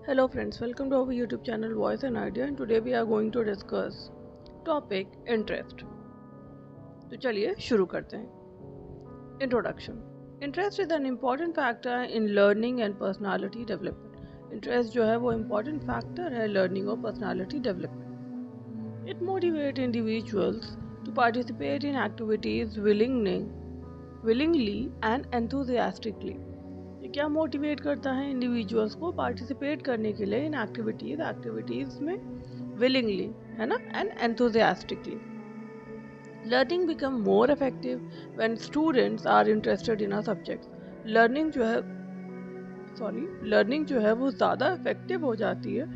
Hello friends, welcome to our YouTube channel Voice and Idea and today we are going to discuss topic interest. तो चलिए शुरू करते हैं. Introduction. Interest is an important factor in learning and personality development. Interest जो है वो important factor है learning और personality development. It motivates individuals to participate in activities willingly and enthusiastically. ये क्या मोटिवेट करता है इंडिविजुअल्स को पार्टिसिपेट करने के लिए इन एक्टिविटीज़ में विलिंगली, है ना, and enthusiastically. Learning become more effective when students are interested in a subject. Learning जो है वो ज़्यादा इफेक्टिव हो जाती है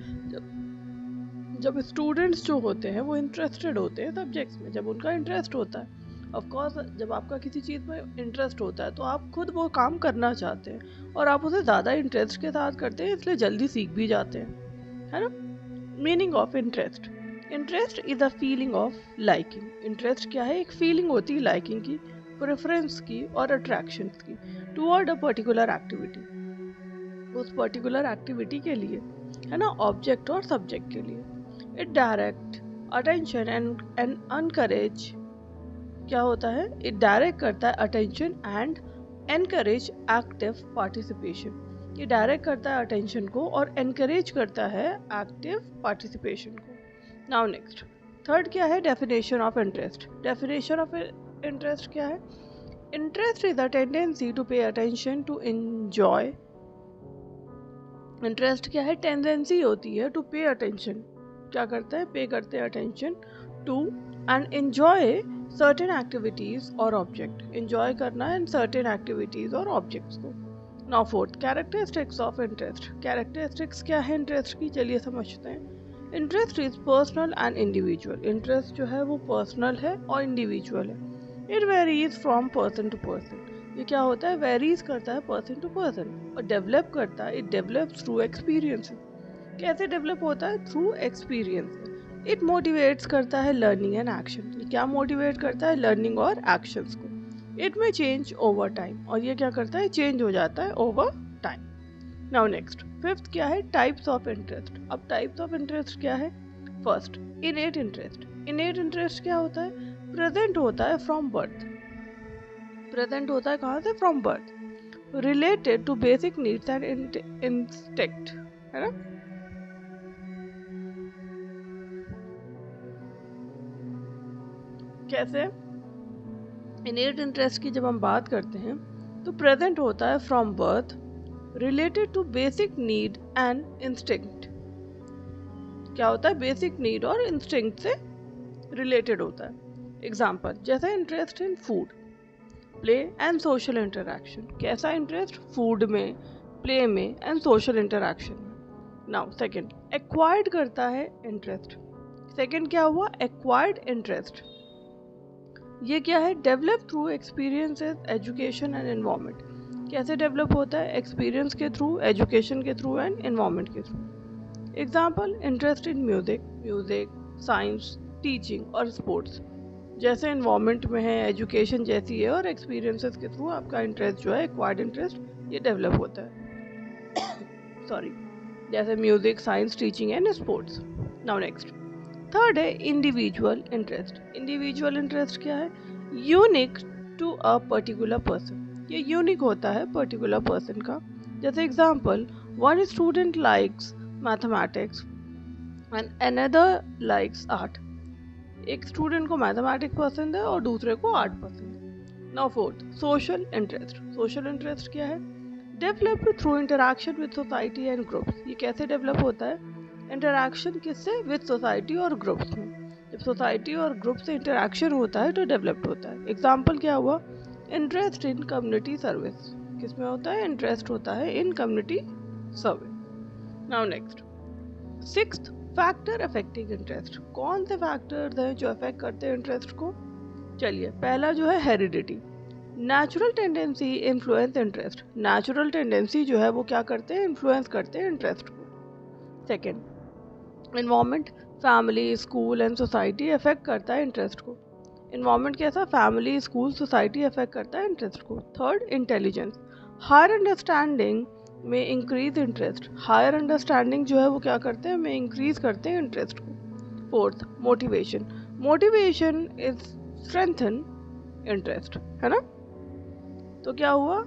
जब स्टूडेंट्स जो होते हैं वो इंटरेस्टेड होते हैं सब्जेक्ट्स में, जब उनका इंटरेस्ट होता है. ऑफ कोर्स जब आपका किसी चीज़ में इंटरेस्ट होता है तो आप खुद वो काम करना चाहते हैं और आप उसे ज़्यादा इंटरेस्ट के साथ करते हैं, इसलिए जल्दी सीख भी जाते हैं, है ना. Meaning of interest. Interest is a feeling of liking. Interest क्या है? एक फीलिंग होती है लाइकिंग की, प्रेफरेंस की और अट्रैक्शन की टुवर्ड अ पर्टिकुलर एक्टिविटी. उस पर्टिकुलर एक्टिविटी के लिए, है ना, ऑब्जेक्ट और सब्जेक्ट के लिए. It direct attention and encourage. क्या होता है? इट डायरेक्ट करता है attention and encourage active participation. ये डायरेक्ट करता है अटेंशन को और एनकरेज करता है एक्टिव पार्टिसिपेशन को. नाउ नेक्स्ट, थर्ड क्या है? Definition of interest. Definition of interest क्या है? Interest is a tendency to pay attention to enjoy. Interest क्या है? टेंडेंसी होती है टू पे अटेंशन. क्या करता है? पे करते हैं attention to and enjoy certain activities और ऑब्जेक्ट. एंजॉय करना है सर्टेन एक्टिविटीज और ऑब्जेक्ट्स को. Now fourth, characteristics of interest. Characteristics क्या है इंटरेस्ट की? चलिए समझते हैं. Interest is personal and individual. Interest जो है वो पर्सनल है और इंडिविजुअल है. It varies from person to person. ये क्या होता है? वेरीज करता है पर्सन टू पर्सन. और डेवलप करता है, इट डेवलप्स थ्रू एक्सपीरियंस. कैसे डेवलप होता है? Through experience. इट मोटिवेट्स करता है लर्निंग एंड एक्शन. ये क्या मोटिवेट करता है? लर्निंग और एक्शंस को. इट में चेंज ओवर टाइम. और ये क्या करता है? चेंज हो जाता है over time. Now next, fifth क्या है? Types of interest. अब टाइप्स ऑफ इंटरेस्ट क्या है? First, इनेट interest. इनेट इंटरेस्ट क्या होता है? प्रेजेंट होता है फ्रॉम बर्थ. प्रेजेंट होता है कहाँ से? From birth. Related to basic needs and instinct, है ना. कैसे? इनेट इंटरेस्ट की जब हम बात करते हैं तो प्रेजेंट होता है from birth, related to basic need and instinct. क्या होता है? बेसिक नीड और इंस्टिंक्ट से रिलेटेड होता है. एग्जाम्पल, जैसे interest in food, play and social interaction. कैसा इंटरेस्ट? फूड में, प्ले में एंड सोशल इंटरैक्शन में. नाउ सेकंड, एक्वायर्ड करता है इंटरेस्ट. सेकंड क्या हुआ? Acquired interest. ये क्या है? Develop through experiences, education and environment. कैसे डेवलप होता है? एक्सपीरियंस के थ्रू, एजुकेशन के थ्रू एंड एनवायरनमेंट के through. Example, interest in music, science, teaching और स्पोर्ट्स. जैसे एनवायरनमेंट में है, एजुकेशन जैसी है और एक्सपीरियंसेस के थ्रू आपका इंटरेस्ट जो है, एक्वायर्ड इंटरेस्ट, ये डेवलप होता है. सॉरी, जैसे music, science, teaching and sports. Now next, third है इंडिविजुअल इंटरेस्ट. इंडिविजुअल इंटरेस्ट क्या है? Unique to a particular person. ये यूनिक होता है पर्टिकुलर पर्सन का. जैसे example, one student likes mathematics and another likes art. एक स्टूडेंट को मैथमेटिक्स पसंद है और दूसरे को आर्ट पसंद है. Now fourth, social interest. Social interest क्या है? Developed through interaction with society and groups. ये कैसे डेवलप होता है? इंटरैक्शन किससे? विद सोसाइटी और ग्रुप्स में. जब सोसाइटी और ग्रुप से इंटरैक्शन होता है तो डेवलप्ड होता है. एग्जाम्पल क्या हुआ? Interest in community service. किसमें होता है? इंटरेस्ट होता है इन community service. Now next, sixth, factor affecting interest. कौन से फैक्टर्स हैं जो अफेक्ट करते हैं इंटरेस्ट को? चलिए, पहला जो है heredity. Natural tendency influence interest. Natural tendency जो है वो क्या करते हैं? इन्फ्लुएंस करते हैं इंटरेस्ट को. Second, environment, family, school and society affect करता है इंटरेस्ट को. एनवायरनमेंट कैसा? फैमिली, स्कूल, सोसाइटी अफेक्ट करता है इंटरेस्ट को. Third, intelligence. हायर अंडरस्टैंडिंग में इंक्रीज इंटरेस्ट। हायर अंडरस्टैंडिंग जो है वो क्या करते हैं, में इंक्रीज करते हैं इंटरेस्ट को। Fourth, motivation. Motivation is strengthen interest, है ना। तो क्या हुआ,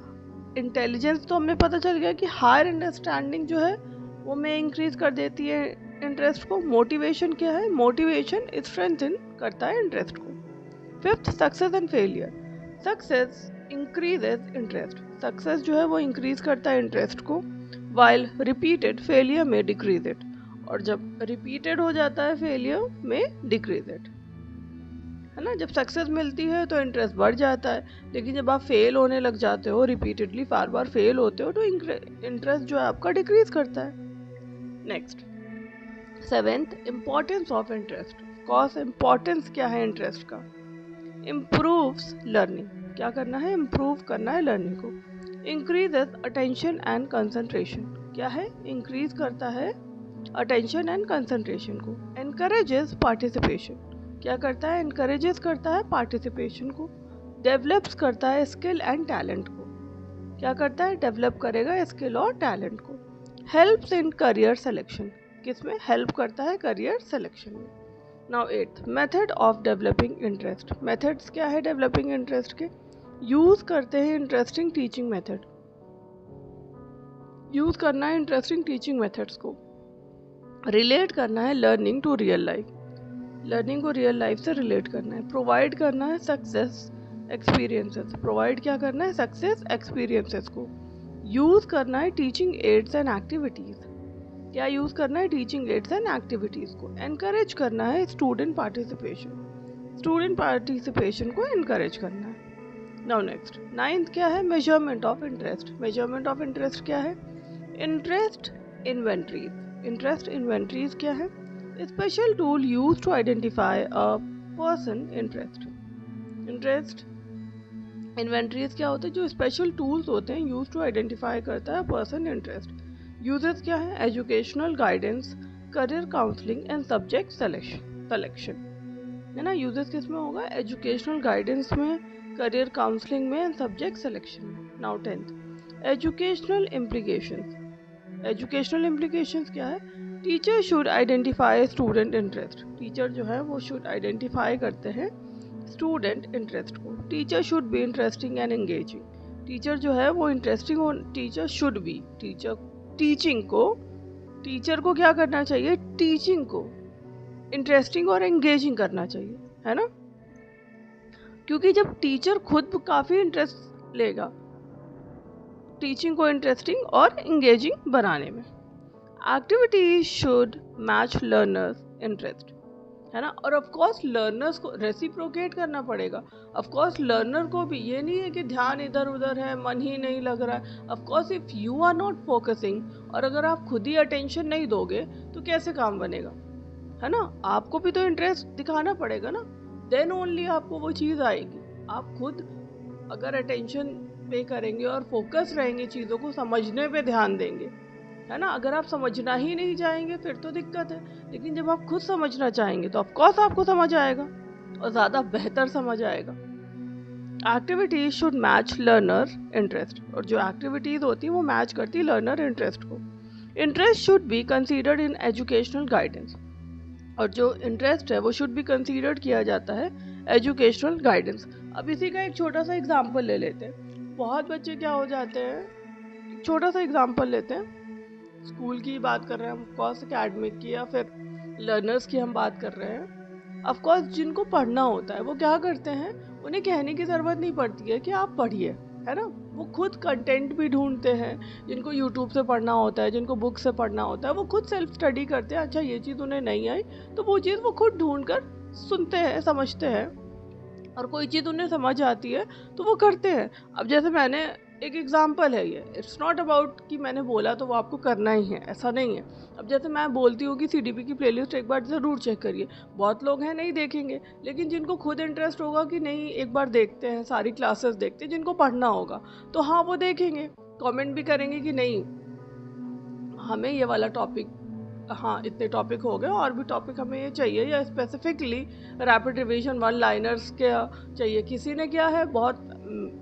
इंटेलिजेंस तो हमें पता चल गया कि हायर अंडरस्टैंडिंग जो है वो में इंक्रीज कर देती है इंटरेस्ट को। मोटिवेशन क्या है, मोटिवेशन स्ट्रेंथन करता है इंटरेस्ट को। Fifth, success and failure. Success increases interest. Success जो है वो इंक्रीज करता है इंटरेस्ट को, वाइल रिपीटेड फेलियर में डिक्रीज इट। और जब रिपीटेड हो जाता है फेलियर में डिक्रीज इट, है ना। जब सक्सेस मिलती है तो इंटरेस्ट बढ़ जाता है, लेकिन जब आप फेल होने लग जाते हो, रिपीटेडली बार बार फेल होते हो, तो इंटरेस्ट जो है आपका डिक्रीज करता है। Next, seventh, importance of interest. Cause importance क्या है इंटरेस्ट का, इम्प्रूव्स लर्निंग। क्या करना है, इम्प्रूव करना है लर्निंग को। Increases attention and concentration. क्या है, इंक्रीज करता है अटेंशन एंड कंसंट्रेशन को। Encourages participation. क्या करता है, एनकरेजेस करता है पार्टिसिपेशन को। डेवलप्स करता है स्किल एंड टैलेंट को। क्या करता है, डेवलप करेगा स्किल और टैलेंट को। Helps in career selection. किसमें हेल्प करता है, करियर सिलेक्शन में। Now eighth, method of developing interest. Methods क्या है डेवलपिंग इंटरेस्ट के, यूज करते हैं इंटरेस्टिंग टीचिंग मेथड। यूज करना है इंटरेस्टिंग टीचिंग मेथड्स को। रिलेट करना है learning to real life. Learning को रियल लाइफ से रिलेट करना है। प्रोवाइड करना है सक्सेस एक्सपीरियंसेस। प्रोवाइड क्या करना है, सक्सेस एक्सपीरियंसेस को। यूज करना है टीचिंग एड्स एंड एक्टिविटीज। क्या यूज करना है, टीचिंग एड्स एंड एक्टिविटीज को। एनकरेज करना है स्टूडेंट पार्टिसिपेशन। स्टूडेंट पार्टिसिपेशन को एनकरेज करना है। नाउ नेक्स्ट, नाइन्थ क्या है, measurement of interest. Measurement of interest क्या है, इंटरेस्ट इन्वेंटरीज। इंटरेस्ट इन्वेंटरीज क्या है, special tool use to identify a person interest. Interest inventories क्या होते हैं, जो स्पेशल टूल्स होते हैं यूज टू आइडेंटिफाई करता है पर्सन इंटरेस्ट। यूजेस क्या है, educational guidance, career counselling and subject selection, है ना। यूजेस किस में होगा, एजुकेशनल गाइडेंस में, करियर काउंसलिंग में एंड सब्जेक्ट सिलेक्शन में। Now tenth, educational implications. Educational implications क्या है, teacher should identify student interest. Teacher जो है वो शुड आइडेंटिफाई करते हैं स्टूडेंट इंटरेस्ट को। Teacher should be interesting and engaging. Teacher जो है वो इंटरेस्टिंग हो, टीचर शुड बी, टीचर को क्या करना चाहिए, टीचिंग को इंटरेस्टिंग और एंगेजिंग करना चाहिए, है ना। क्योंकि जब टीचर खुद काफी इंटरेस्ट लेगा टीचिंग को इंटरेस्टिंग और एंगेजिंग बनाने में। Activities should match learners interest, है ना। और ऑफ कोर्स लर्नर्स को रेसिप्रोकेट करना पड़ेगा। ऑफ कोर्स लर्नर को भी, ये नहीं है कि ध्यान इधर उधर है, मन ही नहीं लग रहा है। Of course if you are not focusing, और अगर आप खुद ही अटेंशन नहीं दोगे तो कैसे काम बनेगा, है ना। आपको भी तो इंटरेस्ट दिखाना पड़ेगा ना, देन ओनली आपको वो चीज़ आएगी। आप खुद अगर अटेंशन पे करेंगे और फोकस रहेंगे, चीज़ों को समझने पे ध्यान देंगे, है ना। अगर आप समझना ही नहीं चाहेंगे फिर तो दिक्कत है, लेकिन जब आप खुद समझना चाहेंगे तो ऑफकोर्स आपको समझ आएगा और ज़्यादा बेहतर समझ आएगा। Activities should match learner interest, और जो एक्टिविटीज होती है वो मैच करती है लर्नर इंटरेस्ट को। Interest should be considered in educational guidance, और जो इंटरेस्ट है वो शुड बी कंसीडर्ड किया जाता है एजुकेशनल गाइडेंस। अब इसी का एक छोटा सा एग्जाम्पल ले लेते हैं। बहुत बच्चे क्या हो जाते हैं, छोटा सा एग्जाम्पल लेते हैं, स्कूल की बात कर रहे हैं, ऑफकोर्स एकेडमिक की या फिर लर्नर्स की हम बात कर रहे हैं। ऑफकोर्स जिनको पढ़ना होता है वो क्या करते हैं, उन्हें कहने की ज़रूरत नहीं पड़ती है कि आप पढ़िए, है ना। वो खुद कंटेंट भी ढूंढते हैं, जिनको यूट्यूब से पढ़ना होता है, जिनको बुक से पढ़ना होता है, वो खुद सेल्फ स्टडी करते हैं। अच्छा ये चीज़ उन्हें नहीं आई तो वो चीज़ वो खुद ढूंढ कर सुनते हैं, समझते हैं, और कोई चीज़ उन्हें समझ आती है तो वो करते हैं। अब जैसे मैंने एक एग्जाम्पल है ये, इट्स नॉट अबाउट कि मैंने बोला तो वो आपको करना ही है, ऐसा नहीं है। अब जैसे मैं बोलती हूँ कि CDP की प्लेलिस्ट एक बार ज़रूर चेक करिए, बहुत लोग हैं नहीं देखेंगे, लेकिन जिनको खुद इंटरेस्ट होगा कि नहीं एक बार देखते हैं, सारी क्लासेस देखते हैं, जिनको पढ़ना होगा तो हाँ वो देखेंगे, कमेंट भी करेंगे कि नहीं हमें ये वाला टॉपिक, हाँ इतने टॉपिक हो गए और भी टॉपिक हमें ये चाहिए, या स्पेसिफिकली रैपिड रिवीजन 1 लाइनर्स के चाहिए। किसी ने क्या है बहुत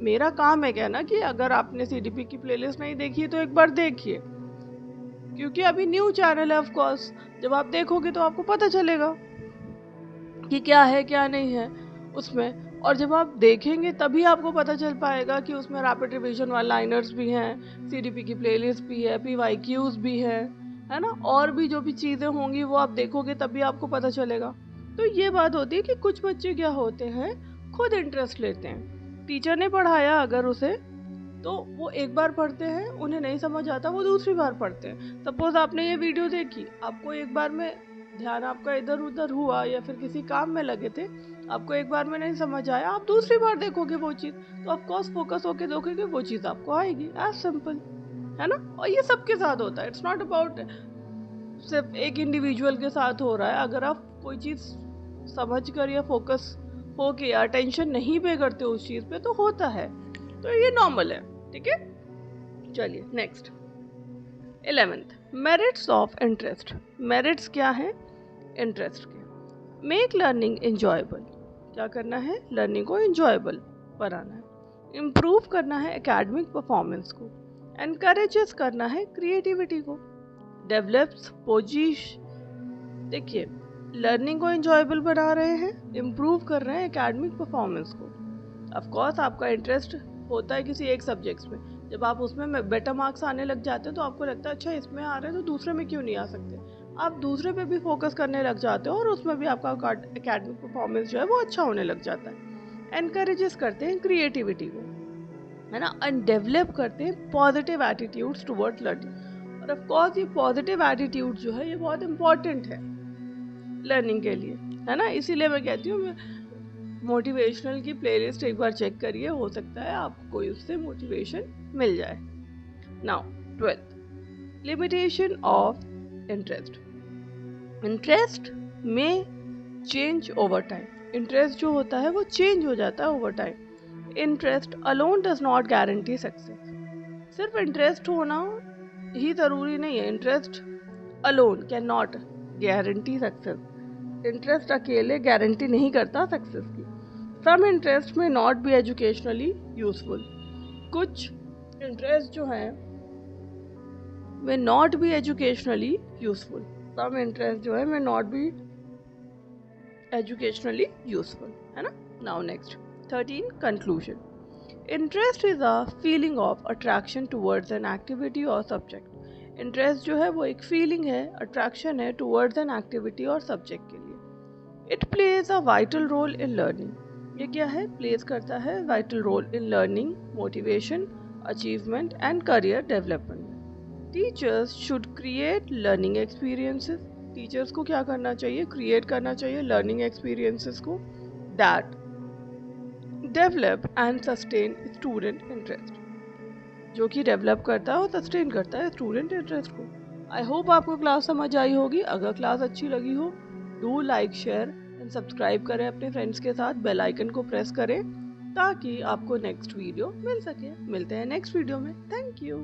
मेरा काम है कहना कि अगर आपने CDP की प्लेलिस्ट नहीं देखी है तो एक बार देखिए, क्योंकि अभी न्यू चैनल है। ऑफ कोर्स जब आप देखोगे तो आपको पता चलेगा कि क्या है क्या नहीं है उसमें, और जब आप देखेंगे तभी आपको पता चल पाएगा कि उसमें रैपिड रिवीजन वाले लाइनर्स भी हैं, CDP की प्लेलिस्ट भी है, PYQs भी है ना, और भी जो भी चीज़ें होंगी वो आप देखोगे तभी आपको पता चलेगा। तो ये बात होती है कि कुछ बच्चे क्या होते हैं, खुद इंटरेस्ट लेते हैं, टीचर ने पढ़ाया अगर उसे, तो वो एक बार पढ़ते हैं, उन्हें नहीं समझ आता, वो दूसरी बार पढ़ते हैं। सपोज आपने ये वीडियो देखी, आपको एक बार में ध्यान आपका इधर उधर हुआ या फिर किसी काम में लगे थे, आपको एक बार में नहीं समझ आया, आप दूसरी बार देखोगे वो चीज़, तो ऑफ कोर्स फोकस होके देखोगे वो चीज़ आपको आएगी। एज सिंपल है ना। और ये सबके साथ होता है, इट्स नॉट अबाउट सिर्फ एक इंडिविजुअल के साथ हो रहा है। अगर आप कोई चीज़ समझ कर या फोकस होके या अटेंशन नहीं पे करते उस चीज़ पे तो होता है, तो ये नॉर्मल है। ठीक है, चलिए next 11th, merits of interest. Merits क्या है इंटरेस्ट के? Make learning enjoyable. क्या करना है? लर्निंग को इंजॉयबल बनाना है। इम्प्रूव करना है एकेडमिक परफॉर्मेंस को। एनकरेजेस करना है क्रिएटिविटी को। डेवलप्स देखिए, लर्निंग को इंजॉयबल बना रहे हैं, इम्प्रूव कर रहे हैं एकेडमिक परफॉर्मेंस को। ऑफ कोर्स आपका इंटरेस्ट होता है किसी एक सब्जेक्ट्स में, जब आप उसमें बेटर मार्क्स आने लग जाते हैं तो आपको लगता है अच्छा इसमें आ रहे हैं तो दूसरे में क्यों नहीं आ सकते, आप दूसरे पे भी फोकस करने लग जाते हो और उसमें भी आपका एकेडमिक परफॉर्मेंस जो है वो अच्छा होने लग जाता है। एनकरेजेस करते हैं क्रिएटिविटी को, है ना, एंड डेवलप करते हैं पॉजिटिव एटीट्यूड्स टुवर्ड लर्निंग। और ऑफ कोर्स ये पॉजिटिव एटीट्यूड जो है ये बहुत इंपॉर्टेंट है लर्निंग के लिए, है ना। इसीलिए मैं कहती हूँ मोटिवेशनल की प्लेलिस्ट एक बार चेक करिए, हो सकता है आपको कोई उससे मोटिवेशन मिल जाए। Now 12th, limitation of interest. Interest may change over time. Interest जो होता है वो चेंज हो जाता है over time. Interest alone does not guarantee success. सिर्फ इंटरेस्ट होना ही जरूरी नहीं है। Interest alone can not guarantee success. Interest अकेले गारंटी नहीं करता सक्सेस की। Some interest may not be educationally useful. कुछ इंटरेस्ट जो है may not be educationally useful. Some interest जो है may not be educationally useful, है ना। Now next 13, conclusion. Interest is a feeling of attraction towards an activity और subject. Interest जो है वो एक फीलिंग है, अट्रैक्शन है टुवर्ड्स एन एक्टिविटी और सब्जेक्ट के लिए। It plays a vital role in learning. ये क्या है? प्लेस करता है vital role in learning, motivation, achievement and career development. Teachers should create learning experiences. Teachers को क्या करना चाहिए? क्रिएट करना चाहिए लर्निंग एक्सपीरियंसेस को that develop and sustain student interest, जो कि डेवलप करता है और सस्टेन करता है स्टूडेंट इंटरेस्ट को। आई होप आपको क्लास समझ आई होगी। अगर क्लास अच्छी लगी हो, do like, share and subscribe करें अपने फ्रेंड्स के साथ, बेल आइकन को प्रेस करें ताकि आपको नेक्स्ट वीडियो मिल सके। मिलते हैं नेक्स्ट वीडियो में। Thank you.